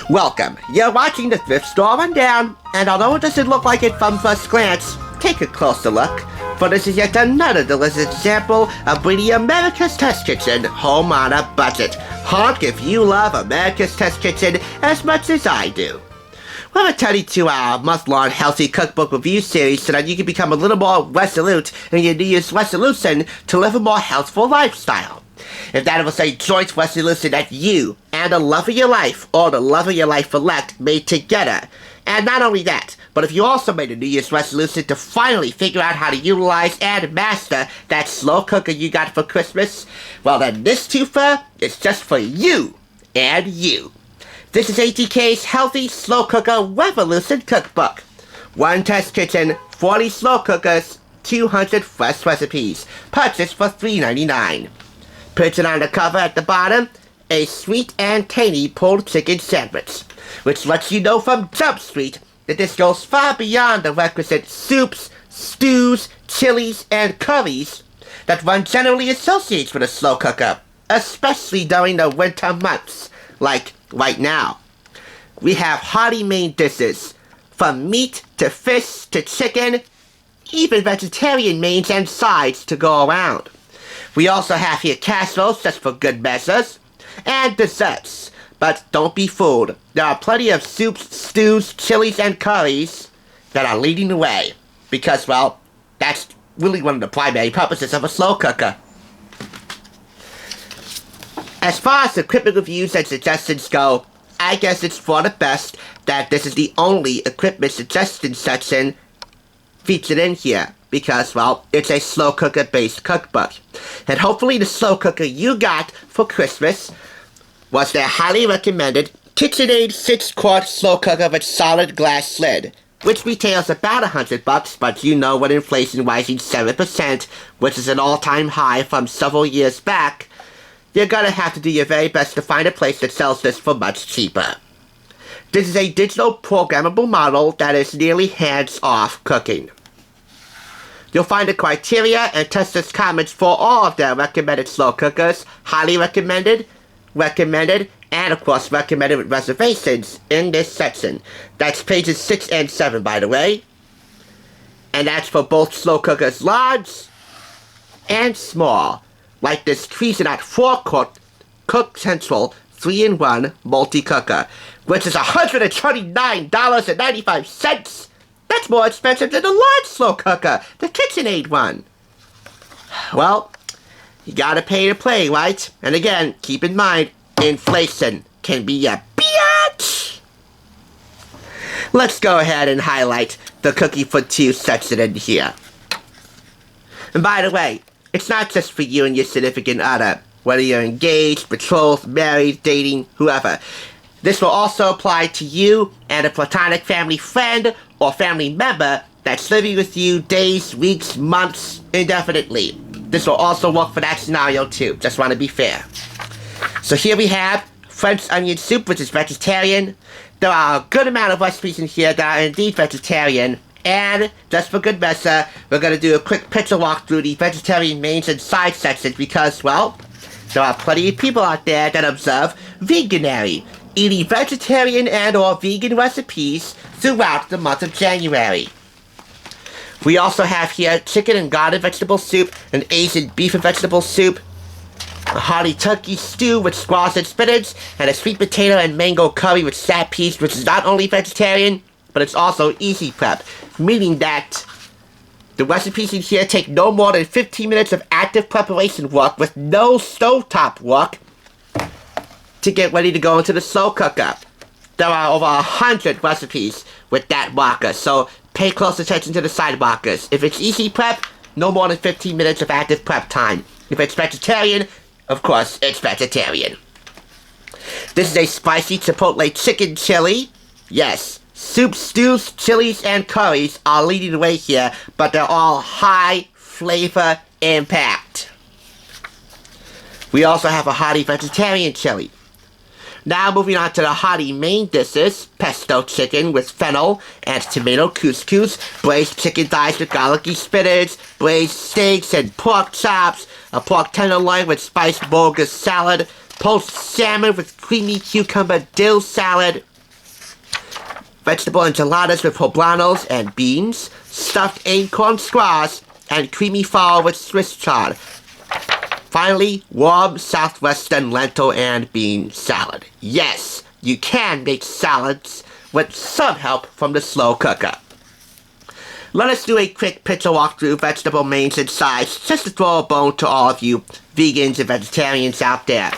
Welcome. You're watching the Thrift Store Rundown, and although it doesn't look like it from first glance, take a closer look, for this is yet another delicious example of bringing America's Test Kitchen home on a budget. Honk if you love America's Test Kitchen as much as I do. We're returning to our month-long healthy cookbook review series so that you can become a little more resolute in your New Year's resolution to live a more healthful lifestyle. If that was a joint resolution that you and the love of your life or the love of your life elect made together, and not only that, but if you also made a New Year's resolution to finally figure out how to utilize and master that slow cooker you got for Christmas, well then this twofer is just for you and you. This is ATK'S Healthy Slow Cooker Revolution Cookbook. 1 test kitchen, 40 slow cookers, 200 fresh recipes. Purchased for $3.99. Printed on the cover at the bottom, a sweet and tangy pulled chicken sandwich, which lets you know from Jump Street that this goes far beyond the requisite soups, stews, chilies, and curries that one generally associates with a slow cooker, especially during the winter months, like right now. We have hearty main dishes, from meat to fish to chicken, even vegetarian mains and sides to go around. We also have here casseroles just for good measures, and desserts. But don't be fooled. There are plenty of soups, stews, chilies, and curries that are leading the way. Because, well, that's really one of the primary purposes of a slow cooker. As far as equipment reviews and suggestions go, I guess it's for the best that this is the only equipment suggestion section featured in here. Because, well, it's a slow cooker based cookbook. And hopefully the slow cooker you got for Christmas was their highly recommended KitchenAid 6-quart slow cooker with solid glass lid, which retails about $100, but you know with inflation rising 7%, which is an all-time high from several years back, you're gonna have to do your very best to find a place that sells this for much cheaper. This is a digital programmable model that is nearly hands-off cooking. You'll find the criteria and testers' comments for all of their recommended slow cookers, highly recommended, and of course recommended with reservations in this section. That's pages 6 and 7, by the way. And that's for both slow cookers large and small, like this Cuisinart 4-quart Cook Central 3-in-1 multi-cooker, which is $129.95. That's more expensive than the large slow cooker, the KitchenAid one. Well, you gotta pay to play, right? And again, keep in mind, inflation can be a bitch. Let's go ahead and highlight the cookie for two section in here. And by the way, it's not just for you and your significant other, whether you're engaged, betrothed, married, dating, whoever. This will also apply to you and a platonic family friend or family member that's living with you days, weeks, months, indefinitely. This will also work for that scenario too, just want to be fair. So here we have French onion soup, which is vegetarian. There are a good amount of recipes in here that are indeed vegetarian. And, just for good measure, we're going to do a quick picture walk through the vegetarian mains and side sections because, well, there are plenty of people out there that observe veganary, eating vegetarian and or vegan recipes throughout the month of January. We also have here chicken and garden vegetable soup, an Asian beef and vegetable soup, a hearty turkey stew with squash and spinach, and a sweet potato and mango curry with snap peas, which is not only vegetarian, but it's also easy prep, meaning that the recipes in here take no more than 15 minutes of active preparation work with no stovetop work to get ready to go into the slow cooker. There are over 100 recipes with that marker, so pay close attention to the side markers. If it's easy prep, no more than 15 minutes of active prep time. If it's vegetarian, of course, it's vegetarian. This is a spicy Chipotle chicken chili. Yes, soups, stews, chilies, and curries are leading the way here, but they're all high flavor impact. We also have a hearty vegetarian chili. Now moving on to the hearty main dishes, pesto chicken with fennel and tomato couscous, braised chicken thighs with garlicky spinach, braised steaks and pork chops, a pork tenderloin with spiced bulgur salad, poached salmon with creamy cucumber dill salad, vegetable enchiladas with poblanos and beans, stuffed acorn squash, and creamy fowl with Swiss chard. Finally, warm southwestern lentil and bean salad. Yes, you can make salads with some help from the slow cooker. Let us do a quick picture walkthrough, vegetable mains and sides, just to throw a bone to all of you vegans and vegetarians out there.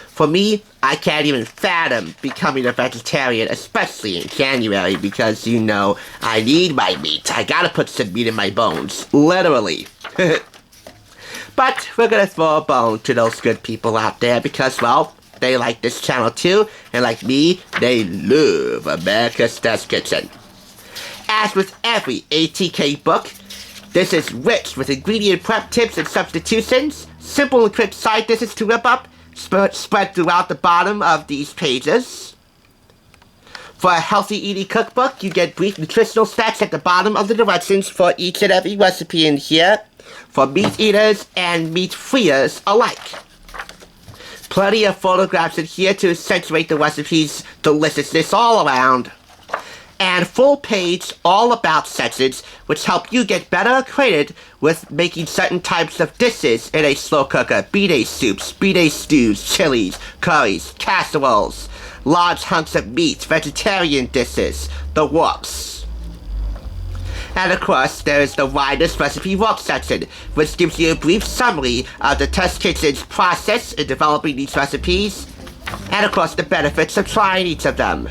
For me, I can't even fathom becoming a vegetarian, especially in January, because, you know, I need my meat. I gotta put some meat in my bones. Literally. But we're gonna throw a bone to those good people out there because, well, they like this channel too, and like me, they love America's Test Kitchen. As with every ATK book, this is rich with ingredient prep tips and substitutions, simple and quick side dishes to whip up, spread throughout the bottom of these pages. For a healthy eating cookbook, you get brief nutritional stats at the bottom of the directions for each and every recipe in here, for meat eaters and meat freers alike. Plenty of photographs in here to accentuate the recipe's deliciousness all around. And full page all about sections which help you get better acquainted with making certain types of dishes in a slow cooker. Be they soups, be they stews, chilies, curries, casseroles, large hunks of meat, vegetarian dishes, the works. And of course, there is the widest recipe work section, which gives you a brief summary of the Test Kitchen's process in developing these recipes, and of course the benefits of trying each of them.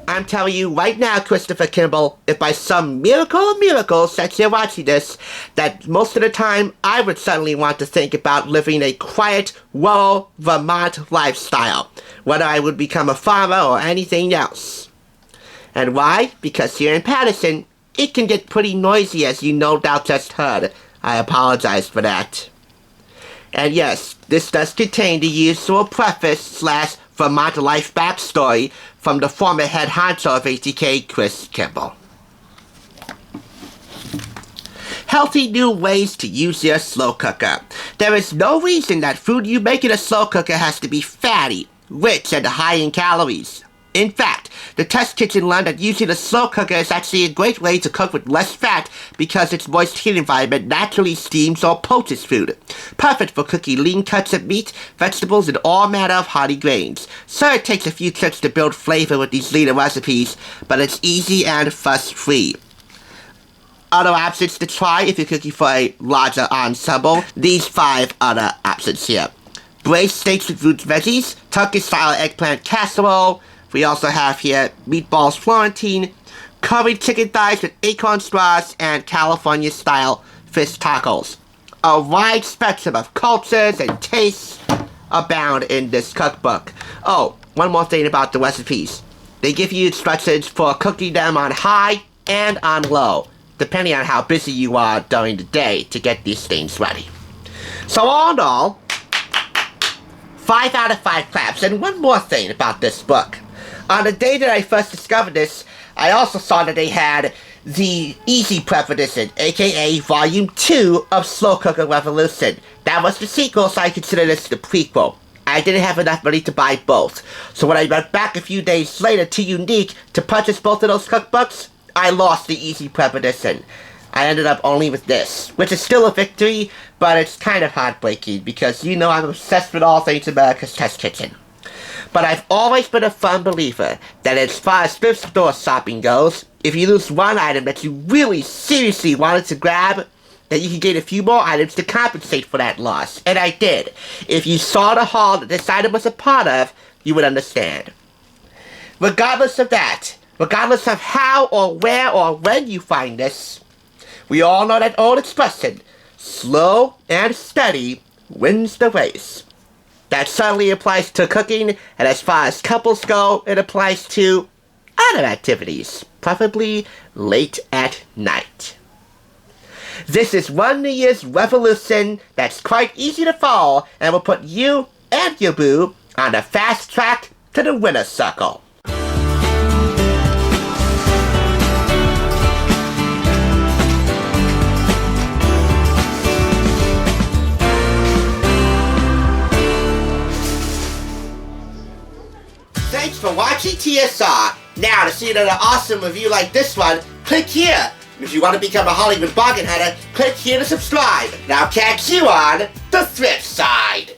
I'm telling you right now, Christopher Kimball, if by some miracle of miracles that you're watching this, that most of the time I would suddenly want to think about living a quiet, rural Vermont lifestyle, whether I would become a farmer or anything else. And why? Because here in Patterson, it can get pretty noisy, as you no doubt just heard. I apologize for that. And yes, this does contain the usual preface / Vermont life backstory from the former head honcho of ATK, Chris Kimball. Healthy new ways to use your slow cooker. There is no reason that food you make in a slow cooker has to be fatty, rich, and high in calories. In fact, the Test Kitchen learned that using a slow cooker is actually a great way to cook with less fat because its moist heat environment naturally steams or poaches food. Perfect for cooking lean cuts of meat, vegetables, and all manner of hearty grains. Sure, it takes a few tricks to build flavor with these leaner recipes, but it's easy and fuss-free. Other options to try if you're cooking for a larger ensemble, these 5 other options here. Braised steaks with root veggies, Turkish-style eggplant casserole. We also have here meatballs Florentine, curried chicken thighs with acorn straws, and California-style fish tacos. A wide spectrum of cultures and tastes abound in this cookbook. Oh, one more thing about the recipes. They give you instructions for cooking them on high and on low, depending on how busy you are during the day to get these things ready. So all in all, 5 out of 5 claps. And one more thing about this book. On the day that I first discovered this, I also saw that they had the Easy Prep Edition, aka Volume 2 of Slow Cooker Revolution. That was the sequel, so I consider this the prequel. I didn't have enough money to buy both. So when I went back a few days later to Unique to purchase both of those cookbooks, I lost the Easy Prep Edition. I ended up only with this, which is still a victory, but it's kind of heartbreaking because you know I'm obsessed with all things America's Test Kitchen. But I've always been a firm believer that as far as thrift store shopping goes, if you lose one item that you really seriously wanted to grab, then you can get a few more items to compensate for that loss. And I did. If you saw the haul that this item was a part of, you would understand. Regardless of that, regardless of how or where or when you find this, we all know that old expression, slow and steady wins the race. That certainly applies to cooking, and as far as couples go, it applies to other activities, preferably late at night. This is one New Year's revolution that's quite easy to follow and will put you and your boo on the fast track to the winner's circle. Thanks for watching TSR. Now, to see another awesome review like this one, click here. If you want to become a Hollywood bargain hunter, click here to subscribe. And I'll catch you on the thrift side.